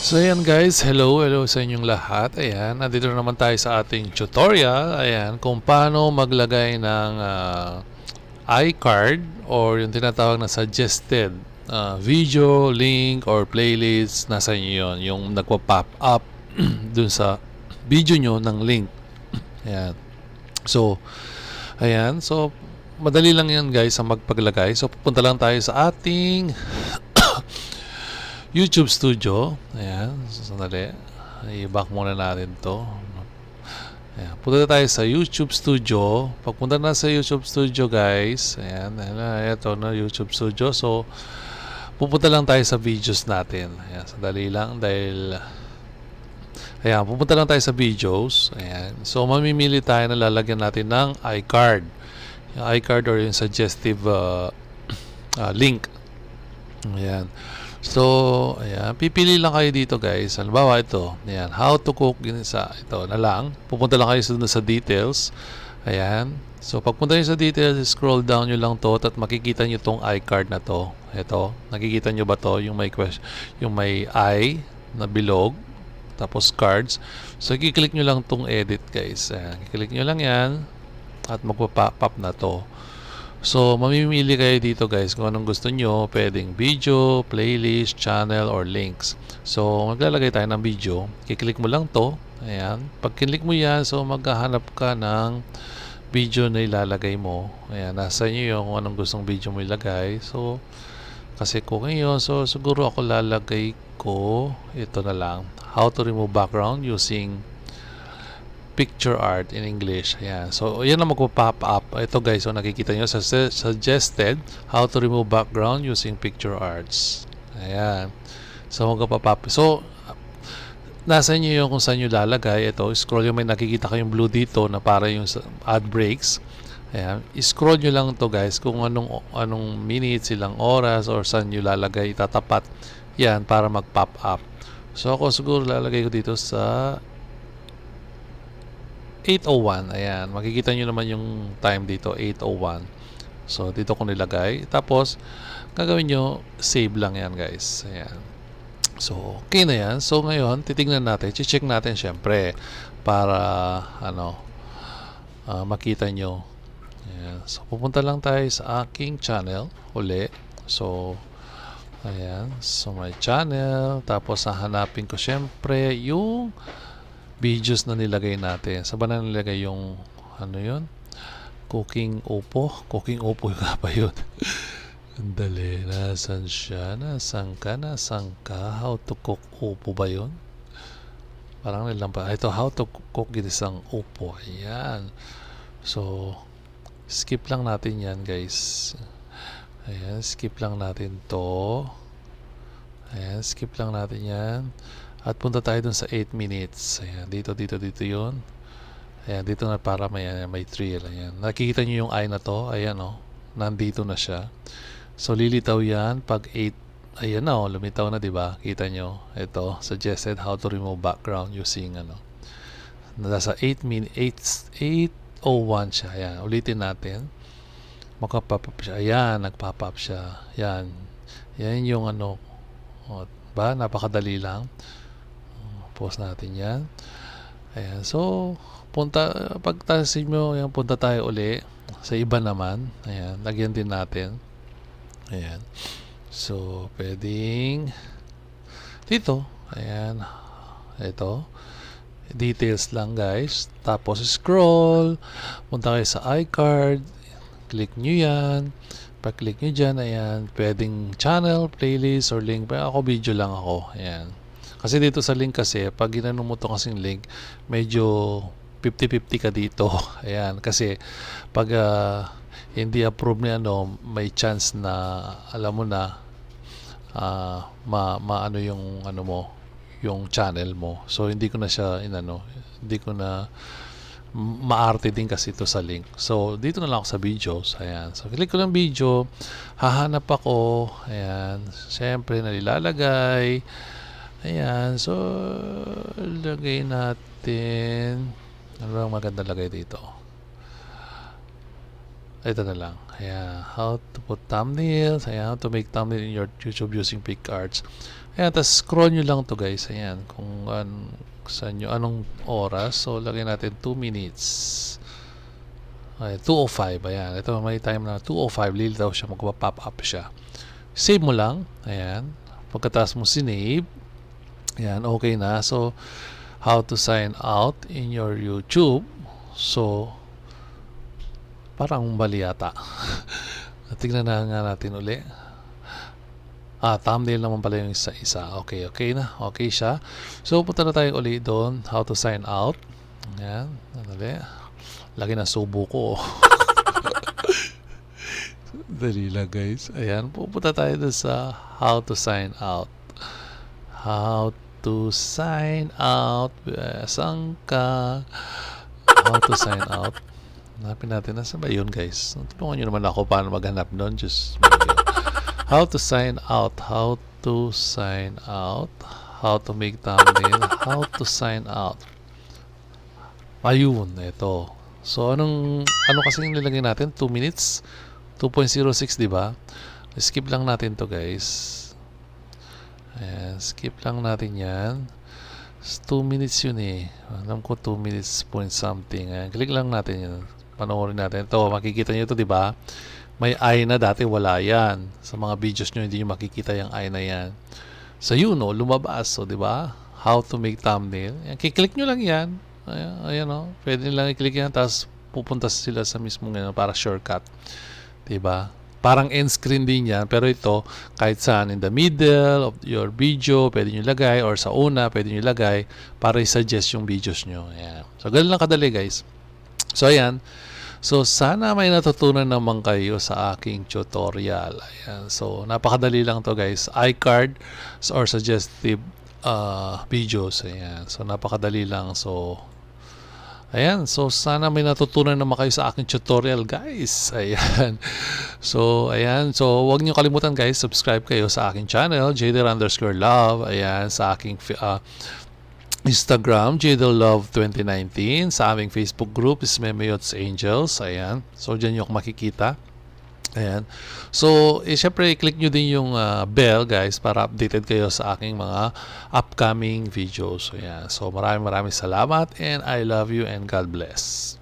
So ayan guys, hello sa inyong lahat. Ayan, nandito na naman tayo sa ating tutorial. Ayan, kung paano maglagay ng iCard or yung tinatawag na suggested video, link, or playlist. Nasa inyo yun, yung nagpa-pop up dun sa video nyo ng link. Ayan. So, ayan. So, madali lang yan guys ang magpaglagay. So, pupunta lang tayo sa ating YouTube Studio. Ayan, sandali. I-back muna natin to. Ayan, punta tayo sa YouTube Studio. Pagpunta na sa YouTube Studio guys, ayan, ito na YouTube Studio. So, pupunta lang tayo sa videos natin. Ayan, sandali lang dahil ayan, pupunta lang tayo sa videos. Ayan, so mamimili tayo na lalagyan natin ng iCard. Yung iCard or yung suggestive link. Ayan. So, ayan, pipili lang kayo dito guys. Halimbawa ito, ayan, how to cook ginisa. Ito na lang. Pupunta lang kayo sa details. Ayan. So, pagpunta nyo sa details, scroll down nyo lang to at makikita nyo tong iCard na to. Ito, nakikita nyo ba to? Yung may I na bilog, tapos cards. So, i-click nyo lang tong edit guys. Ayan, i-click nyo lang yan at magpa-pop up na to. So, mamimili kayo dito guys kung anong gusto nyo. Pwedeng video, playlist, channel, or links. So, maglalagay tayo ng video. Kiklik mo lang to. Ayan. Pag kinlik mo yan, so maghahanap ka ng video na ilalagay mo. Ayan. Nasa inyo yung kung anong gustong video mo ilagay. So, kasi ko ngayon, so siguro ako lalagay ko ito na lang. How to remove background using picture art in English. Ayan. So, yan ang magpo-pop up. Ito guys, so nakikita nyo sa suggested how to remove background using picture arts. Ayan. So, magpo-pop. So, nasa inyo yung kung saan nyo lalagay. Ito, scroll nyo, may nakikita kayong blue dito na para yung ad breaks. Ayan. I-scroll nyo lang to guys kung anong minutes, ilang oras, or saan nyo lalagay, itatapat. Yan, para mag-pop up. So, ako siguro lalagay ko dito sa 8:01. Ayan, makikita nyo naman yung time dito, 8:01. So, dito ko nilagay. Tapos, gagawin nyo, save lang yan guys. Ayan. So, okay na yan. So, ngayon, titignan natin. Check natin syempre para, makita nyo. Ayan. So, pupunta lang tayo sa aking channel uli. So, ayan. So, my channel. Tapos, hahanapin ko syempre yung videos na nilagay natin. Sa ba na nilagay yung yun? Cooking Opo. Cooking Opo yung nga ba yun? Andali. Nasaan siya? Nasaan ka? How to cook Opo ba yun? Parang nilang pa. Ito, how to cook ginisang Opo. Ayan. So, skip lang natin yan guys. Ayan. Skip lang natin to. Ayan. Skip lang natin yan. At punta tayo dun sa 8 minutes. Ayan, dito yun. Ayan, dito na para may trail. Ayan. Nakikita nyo yung eye na to. Ayan o. Nandito na siya. So, lilitaw yan pag 8. Ayan na o. Lumitaw na, diba? Kita nyo. Ito. Suggested how to remove background using nasa 8:01 siya. Ayan. Ulitin natin. Makapop up siya. Ayan. Nagpop up siya. Ayan. Yan yung O, ba? Napakadali lang. Post natin yan. Ayan. So, pagtasin mo, ayan, punta tayo uli sa iba naman. Ayan. Lagyan din natin. Ayan. So, pwedeng dito. Ayan. Ito. Details lang guys. Tapos, scroll. Punta kayo sa iCard. Click nyo yan. Pag-click nyo dyan, ayan. Pwedeng channel, playlist, or link. Pero ako, video lang ako. Ayan. Kasi dito sa link kasi, pag ginanong mo ito kasing link, medyo 50-50 ka dito. Ayan, kasi pag hindi approve ni may chance na, alam mo na, maano yung mo, yung channel mo. So, hindi ko na siya, hindi ko na maarte din kasi ito sa link. So, dito na lang ako sa videos. Ayan. So, click ko ng video. Hahanap ako. Ayan. Siyempre, nalilalagay. Ayan. So, lagay natin. Ano bang maganda lagay dito? Ito na lang. Ayan. How to put thumbnails. Ayan. How to make thumbnail in your YouTube using picards. Ayan. Tapos scroll nyo lang to guys. Ayan. Kung saan nyo, anong oras. So, lagyan natin 2 minutes. Ayan. 2:05. Ayan. Ito may time na 2:05. Lilitaw siya. Magpa-pop up siya. Save mo lang. Ayan. Pagkatapos mo sinave. Ayan. Okay na. So, how to sign out in your YouTube. So, parang mali yata. Tignan na nga natin uli. Thumbnail naman pala yung isa-isa. Okay, okay na. Okay siya. So, punta na tayo uli doon. How to sign out. Ayan. Dali. Lagi na subo ko. Dali lang guys. Ayan. Pupunta tayo doon sa how to sign out. How to sign out. Saan ka? How to sign out. Hanapin natin. Nasaan ba yun guys? Tulungan nyo naman ako paano maghanap doon. Just how to sign out. How to sign out. How to make thumbnail. How to sign out. Ayun. Ito. So, ano kasi yung nilagay natin? 2 minutes? 2.06 diba? Skip lang natin to guys. Ayan. Skip lang natin yan. 2 minutes yun eh. Alam ko 2 minutes point something. Ayan. Click lang natin yun. Panoorin natin. Ito, makikita nyo ito, di ba? May eye na dati wala yan. Sa mga videos nyo, hindi nyo makikita yung eye na yan. So, yun, no, lumabas. So, di ba? How to make thumbnail. Yan, kiklik nyo lang yan. Ayan, no. Pwede nilang i-click yan, tapos pupunta sila sa mismong ganyan para shortcut. Di ba? Parang end screen din yan. Pero ito, kahit saan, in the middle of your video, pwede nyo lagay. Or sa una, pwede nyo lagay para i-suggest yung videos nyo. Ayan. So, ganun lang kadali, guys. So, ayan. So, sana may natutunan naman kayo sa aking tutorial. Ayan. So, napakadali lang to guys. iCard or suggestive videos. Ayan. So, napakadali lang. So, ayan. So, sana may natutunan naman kayo sa aking tutorial guys. Ayan. So, ayan. So, huwag niyo kalimutan guys. Subscribe kayo sa aking channel. Jaydel_love. Ayan. Sa aking Instagram, Jaydel Love 2019. Sa aming Facebook group is Memeyots Angels. Ayan. So, dyan yung makikita. Ayan. So, syempre, click nyo din yung bell, guys, para updated kayo sa aking mga upcoming videos. Ayan. So, maraming salamat and I love you and God bless.